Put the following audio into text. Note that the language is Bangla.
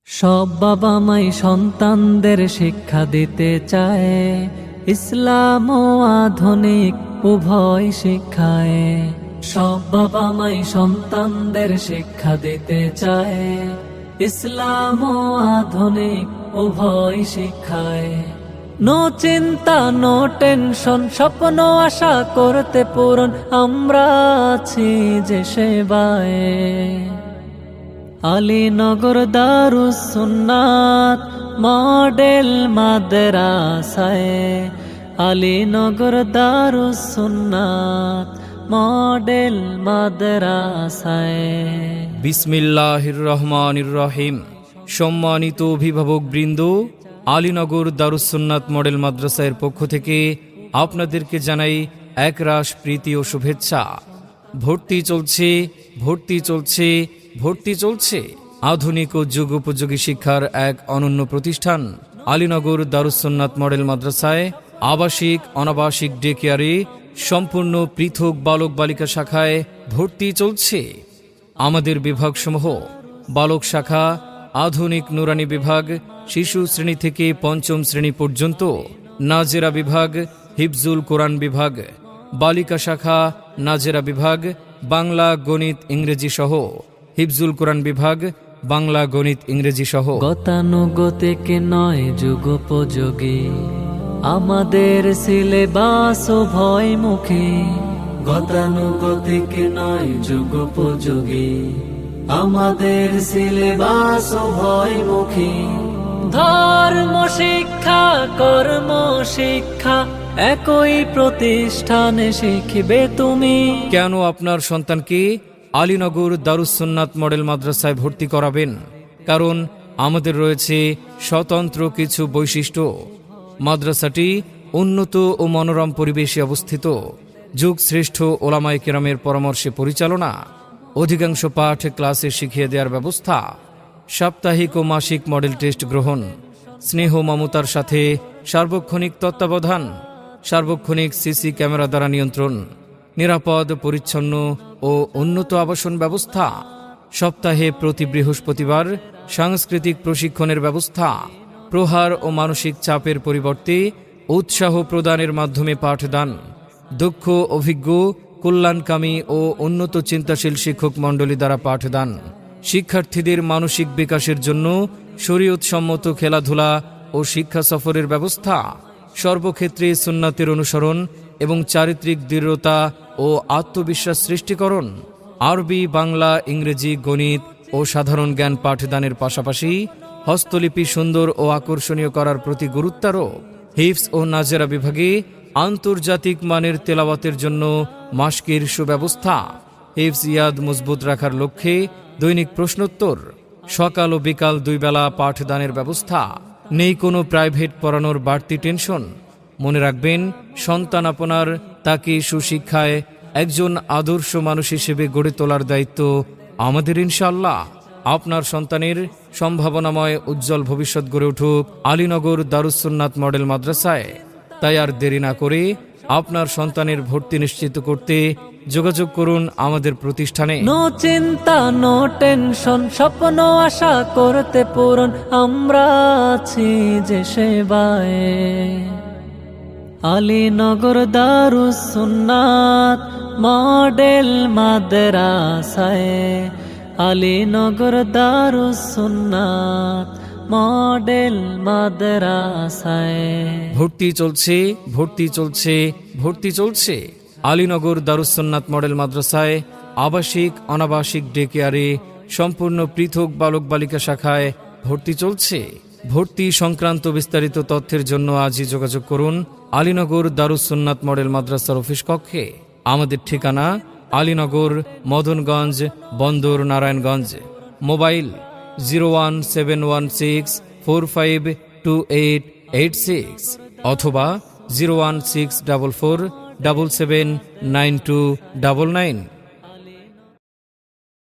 সব বাবা মাই সন্তানদের শিক্ষা দিতে চায়, ইসলাম ও আধুনিক উভয় শিক্ষায়। সব বাবা মাই সন্তানদের শিক্ষা দিতে চায়, ইসলাম ও আধুনিক উভয় শিক্ষায়। নো চিন্তা নো টেনশন, স্বপ্ন আশা করতে পূরণ, আমরা আছি যে সেবায়। আলীনগর দারুস সুন্নাত মডেল মাদ্রাসায়, আলীনগর দারুস সুন্নাত মডেল মাদ্রাসায়। বিসমিল্লাহির রহমানির রহিম। সম্মানিত অভিভাবক বৃন্দ, আলীনগর দারুস সুন্নাত মডেল মাদ্রাসার পক্ষ থেকে আপনাদেরকে জানাই একরাশ প্রীতি ও শুভেচ্ছা। ভর্তি চলছে, ভর্তি চলছে, ভর্তি চলছে। আধুনিক ও যুগোপযোগী শিক্ষার এক অনন্য প্রতিষ্ঠান আলীনগর দারুস সুন্নাত মডেল মাদ্রাসায় আবাসিক অনাবাসিক ডে কেয়ারে সম্পূর্ণ পৃথক বালক বালিকা শাখায় ভর্তি চলছে। আমাদের বিভাগসমূহ: বালক শাখা আধুনিক নুরানি বিভাগ, শিশু শ্রেণী থেকে পঞ্চম শ্রেণী পর্যন্ত; নাজেরা বিভাগ হিফজুল কোরআন বিভাগ; বালিকা শাখা নাজেরা বিভাগ বাংলা গণিত ইংরেজি সহ; হিফজুল কোরআন বিভাগ বাংলা গণিত ইংরেজি সহ। গতানুগতিক নয় যুগোপযোগী আমাদের সিলেবাস উভয়মুখী। গতানুগতিক নয় যুগোপযোগী আমাদের সিলেবাস উভয়মুখী। ধর্ম শিক্ষা কর্ম শিক্ষা একই প্রতিষ্ঠানে শিখবে তুমি। কেন আপনার সন্তানকে আলীনগর দারুস সুন্নাত মডেল মাদ্রাসায় ভর্তি করাবেন? কারণ আমাদের রয়েছে স্বতন্ত্র কিছু বৈশিষ্ট্য। মাদ্রাসাটি উন্নত ও মনোরম পরিবেশে অবস্থিত, যুগশ্রেষ্ঠ ওলামায়ে কেরামের পরামর্শে পরিচালনা, অধিকাংশ পাঠ ক্লাসে শিখিয়ে দেওয়ার ব্যবস্থা, সাপ্তাহিক ও মাসিক মডেল টেস্ট গ্রহণ, স্নেহ মমতার সাথে সার্বক্ষণিক তত্ত্বাবধান, সার্বক্ষণিক সিসি ক্যামেরা দ্বারা নিয়ন্ত্রণ, নিরাপদ পরিচ্ছন্ন ও উন্নত আবাসন ব্যবস্থা, সপ্তাহে প্রতি বৃহস্পতিবার সাংস্কৃতিক প্রশিক্ষণের ব্যবস্থা, প্রহার ও মানসিক চাপের পরিবর্তে উৎসাহ প্রদানের মাধ্যমে পাঠদান, দক্ষ অভিজ্ঞ কল্যাণকামী ও উন্নত চিন্তাশীল শিক্ষক মণ্ডলী দ্বারা পাঠদান, শিক্ষার্থীদের মানসিক বিকাশের জন্য শরীয়তসম্মত খেলাধুলা ও শিক্ষা সফরের ব্যবস্থা, সর্বক্ষেত্রে সুন্নাতের অনুসরণ এবং চারিত্রিক দৃঢ়তা ও আত্মবিশ্বাস সৃষ্টিকরণ, আরবি বাংলা ইংরেজি গণিত ও সাধারণ জ্ঞান পাঠদানের পাশাপাশি হস্তলিপি সুন্দর ও আকর্ষণীয় করার প্রতি গুরুত্বারোপ, হিফজ ও নাজেরা বিভাগে আন্তর্জাতিক মানের তেলাওয়াতের জন্য মাসকির সুব্যবস্থা, হিফজ ইয়াদ মজবুত রাখার লক্ষ্যে দৈনিক প্রশ্নোত্তর, সকাল ও বিকাল 2 বেলা পাঠদানের ব্যবস্থা, নেই কোনো প্রাইভেট পড়ানোর বাড়তি টেনশন। মনে রাখবেন, সন্তান আপনার, তাকে সুশিক্ষায় একজন আদর্শ মানুষ হিসেবে গড়ে তোলার দায়িত্ব আমাদের ইনশাআল্লাহ। আপনার সন্তানের সম্ভাবনাময় উজ্জ্বল ভবিষ্যৎ গড়ে উঠুক আলীনগর দারুস সুন্নাত মডেল মাদ্রাসায়। তাই আর দেরি না করে আপনার সন্তানের ভর্তি নিশ্চিত করতে যোগাযোগ করুন আমাদের প্রতিষ্ঠানে। নো চিন্তা নো টেনশন, স্বপ্ন আশা করতে পূরণ, আমরা আছি যে সেবায়। আলীনগর দারুস সুন্নাত মডেল মাদ্রাসায়, আলীনগর দারুস সুন্নাত মডেল মাদ্রাসায়। ভর্তি চলছে, ভর্তি চলছে, ভর্তি চলছে। আলীনগর দারুস সুন্নাত মডেল মাদ্রাসায় আবাসিক অনাবাসিক ডে কেয়ারে সম্পূর্ণ পৃথক বালক বালিকা শাখায় ভর্তি চলছে। ভর্তি সংক্রান্ত বিস্তারিত তথ্যের জন্য আজই যোগাযোগ করুন আলীনগর দারুস সুন্নাত মডেল মাদ্রাসার অফিস কক্ষে। আমাদের ঠিকানা আলীনগর মদনগঞ্জ বন্দর নারায়ণগঞ্জ। মোবাইল 01716452886 অথবা 01644779299।